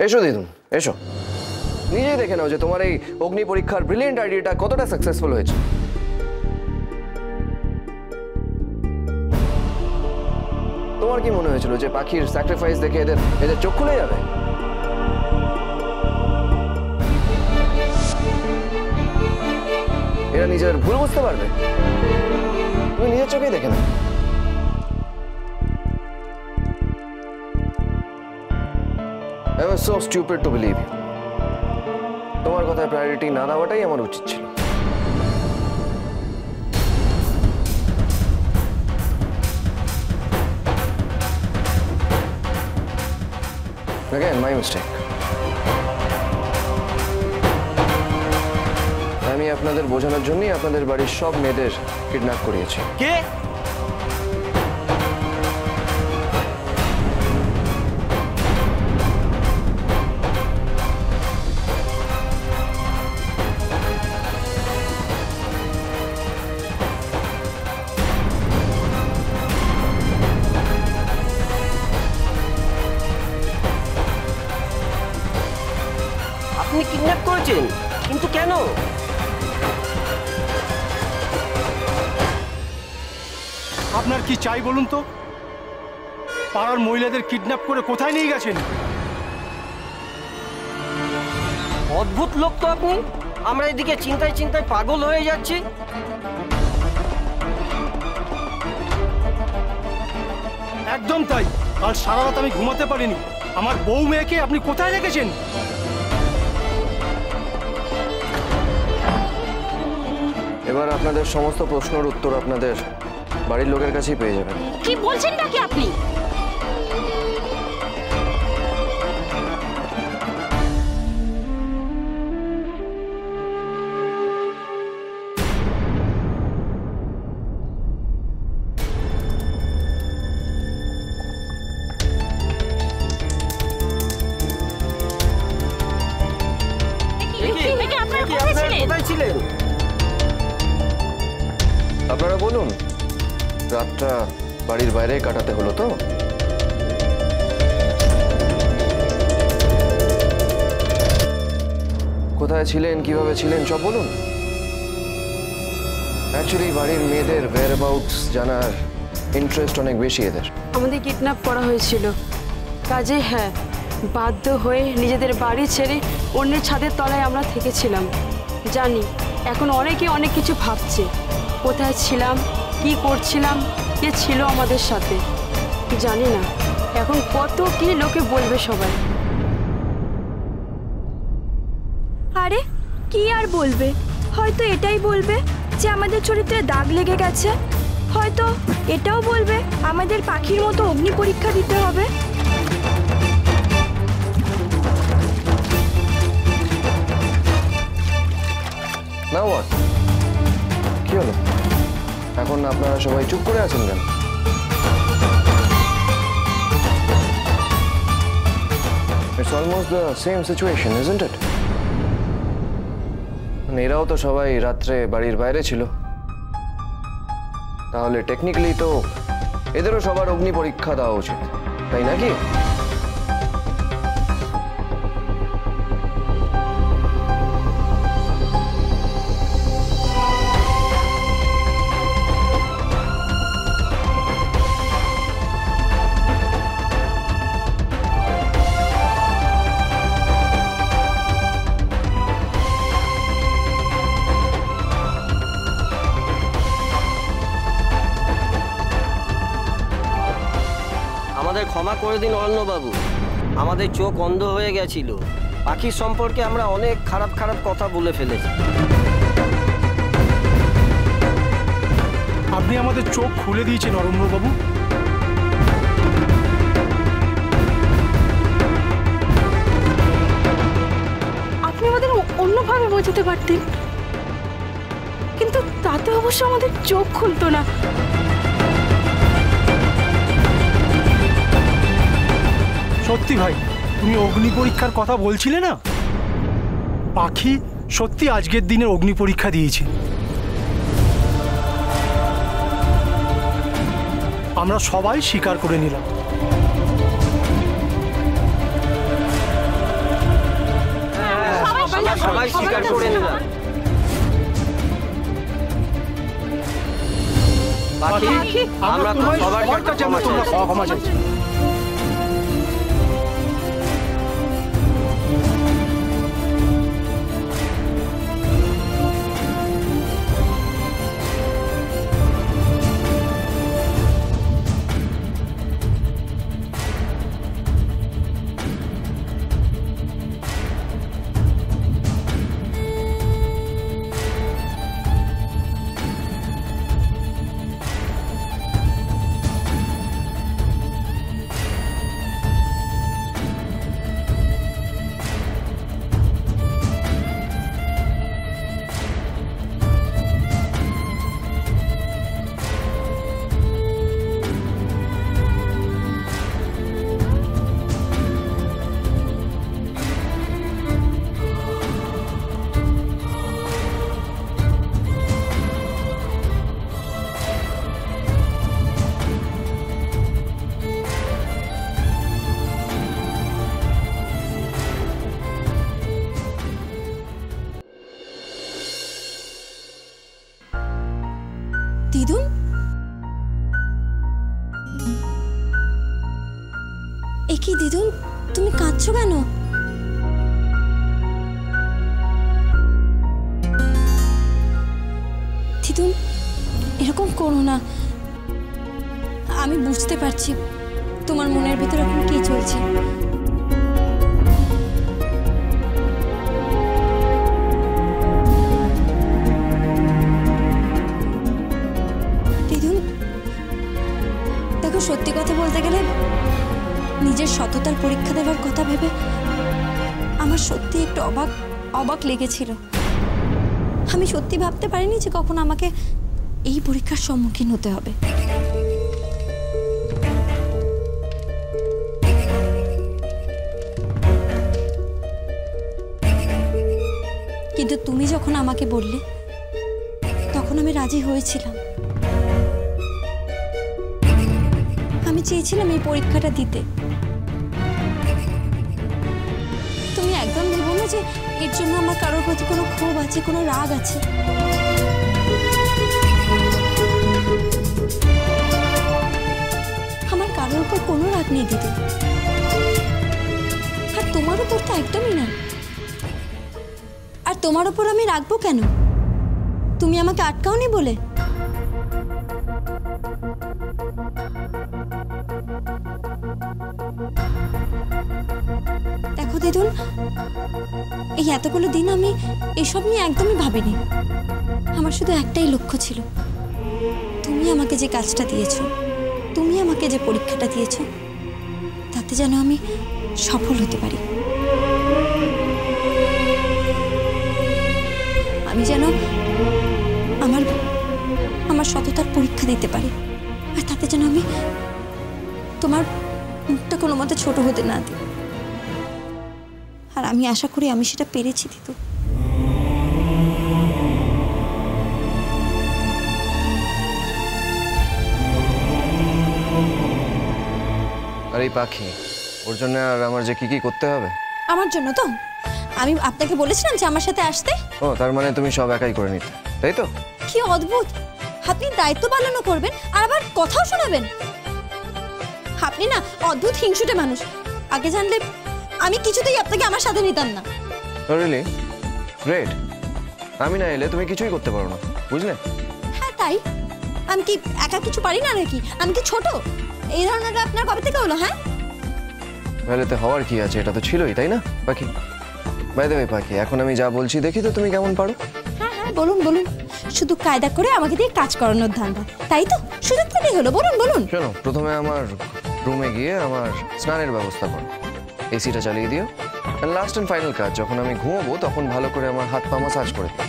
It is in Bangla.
এসো দিদুন, এসো। নিজেই দেখে নাও যে তোমার এই অগ্নি পরীক্ষার ব্রিলিয়েন্ট আইডিয়াটা কতটা সাকসেসফুল হয়েছে। তোমার কি মনে হয়েছিল যে পাখির স্যাক্রিফাইস দেখে এদের চোখ খুলে যাবে? এরা নিজের ভুল বুঝতে পারবে? তুমি নিজের চোখেই দেখে নাও। I was so stupid to believe you. তোমার কথায় প্রায়োরিটি না দেওয়াটাই আমার উচিত ছিল। Again, my mistake. আমি আপনাদের বোঝানোর জন্যই আপনাদের বাড়ির সব মেয়েদের কিডন্যাপ করিয়েছি। কে? আপনি কিডন্যাপ করেছেন, কিন্তু কেন? আপনার কি চাই বলুন তো? পাড়ার মহিলাদের কিডন্যাপ করে কোথায় নিয়ে গেছেন? অদ্ভুত লোক তো আপনি। আমরা এদিকে চিন্তায় চিন্তায় পাগল হয়ে যাচ্ছি। একদম তাই। কাল সারা রাত আমি ঘুমাতে পারিনি। আমার বউ মেয়েকে আপনি কোথায় রেখেছেন? এবার আপনাদের সমস্ত প্রশ্নের উত্তর আপনাদের বাড়ির লোকের কাছেই পেয়ে যাবেন। কি বলছেনটা কি আপনি? কোথায় ছিলেন? আপনারা বলুন, রাতটা বাড়ির বাইরে কাটাতে হলো তো? কোথায় ছিলেন, কিভাবে ছিলেন, সব বলুন। অ্যাকচুয়ালি বাড়ির মেয়েদের whereabouts জানার ইন্টারেস্ট অনেক বেশি এদের। আমাদের কিডন্যাপ করা হয়েছিল, কাজে হ্যাঁ বাধ্য হয়ে নিজেদের বাড়ি ছেড়ে অন্যের ছাদের তলায় আমরা থেকেছিলাম। জানি এখন অনেকে অনেক কিছু ভাবছে, কোথায় ছিলাম, কি করছিলাম, কে ছিল আমাদের সাথে। জানি না এখন কত কি লোকে বলবে সবাই। আরে কি আর বলবে, হয়তো এটাই বলবে যে আমাদের চরিত্রে দাগ লেগে গেছে, হয়তো এটাও বলবে আমাদের পাখির মতো অগ্নি পরীক্ষা দিতে হবে। Now what? কি হলো? এখন আপনারা সবাই চুপ করে আছেন কেন? It's almost the same situation, isn't it? এরাও তো সবাই রাত্রে বাড়ির বাইরে ছিল, তাহলে টেকনিক্যালি তো এদেরও সবার অগ্নি পরীক্ষা দেওয়া উচিত, তাই নাকি? আমাদের ক্ষমা করে দিন অরণ্যবাবু, আমাদের চোখ অন্ধ হয়ে গেছিল। পাখির সম্পর্কে আমরা অনেক খারাপ খারাপ কথা বলে ফেলেছি। আপনি আমাদের চোখ খুলে দিয়েছেন অরণ্যবাবু। আপনি আমাদের অন্যভাবে বোঝাতে পারতেন, কিন্তু তাতে অবশ্য আমাদের চোখ খুলতো না। সত্যি ভাই, তুমি অগ্নি পরীক্ষার কথা বলছিলে না? পাখি সত্যি আজকের দিনের অগ্নি পরীক্ষা দিয়েছে। আমরা সবাই স্বীকার করে নিলাম। সবাই স্বীকার করে নিলাম। পাখি, আমরা সবার কাছে ক্ষমা চাইছি। ক্ষমা চাইছি। দিদুন, এ কি দিদুন, তুমি কাঁদছো কেন? দিদুন, এরকম করো না। আমি বুঝতে পারছি তোমার মনের ভিতরে এখন কি চলছে। সত্যি কথা বলতে গেলে নিজের সততার পরীক্ষা দেওয়ার কথা ভেবে আমার সত্যি একটু অবাক লেগেছিল। আমি সত্যি ভাবতে পারিনি যে কখন আমাকে এই পরীক্ষার সম্মুখীন হতে হবে। কিন্তু তুমি যখন আমাকে বললে তখন আমি রাজি হয়েছিলাম। আমি চেয়েছিলাম এই পরীক্ষাটা দিতে। তুমি একদম ভেবো না যে এর জন্য আমার কারোর প্রতি কোনো ক্ষোভ আছে, কোনো রাগ আছে। আমার কারোর উপর কোনো রাগ নেই দিদি, আর তোমার উপর তো একদমই না। আর তোমার উপর আমি রাখবো কেন? তুমি আমাকে আটকাওনি বলে। দেখো দিদুন, এই এতগুলো দিন আমি এসব নিয়ে একদমই ভাবিনি। আমার শুধু একটাই লক্ষ্য ছিল, তুমি আমাকে যে কাজটা দিয়েছো, তুমি আমাকে যে পরীক্ষাটা দিয়েছো, তাতে যেন আমি সফল হতে পারি। আমি যেন আমার সততার পরীক্ষা দিতে পারি, আর তাতে যেন আমি তোমার মুখটা কোনো মতে ছোট হতে না দিই। আর আমি আশা করি আমি সেটা পেরেছি দিদু। আর এই পাখি, ওর জন্য আর আমার যে কি কি করতে হবে? আমার জন্য তো আমি আপনাকে বলেছিলাম যে আমার সাথে আসতে। ও, তার মানে তুমি সব একাই করে নিতে, তাই তো? কি অদ্ভুত, আপনি দায়িত্ব পালনও করবেন আর আবার কথাও শোনাবেন। আপনি না অদ্ভুত হিংসুটে মানুষ। আগে জানলে আমি কিছুতেই আপনাকে আমার সাথে নিতাম না। রিয়েলি? গ্রেট। আমি না এলে তুমি কিছুই করতে পারো না, বুঝলে? হ্যাঁ তাই, আমি কি একা কিছু পারি না নাকি? আমি কি ছোট? এই ধারণাটা আপনার কবে থেকে হলো? হ্যাঁ, বেলেতে হওয়ার কি আছে, এটা তো ছিলই, তাই না পাখি? বাই দ্য ওয়ে পাখি, এখন আমি যা বলছি দেখি তো তুমি কেমন পারো। হ্যাঁ হ্যাঁ বলুন বলুন, শুধু কায়দা করে আমাকে দিয়ে কাজ করানোর ধান্দা, তাই তো? সুযোগ পেলেই হলো, বলুন বলুন। শোনো, প্রথমে আমার রুমে গিয়ে আমার স্নানের ব্যবস্থা করো, এসিটা চালিয়ে দিও। লাস্ট অ্যান্ড ফাইনাল কাজ, যখন আমি ঘুমোবো তখন ভালো করে আমার হাত পা মাসাজ করে দিও।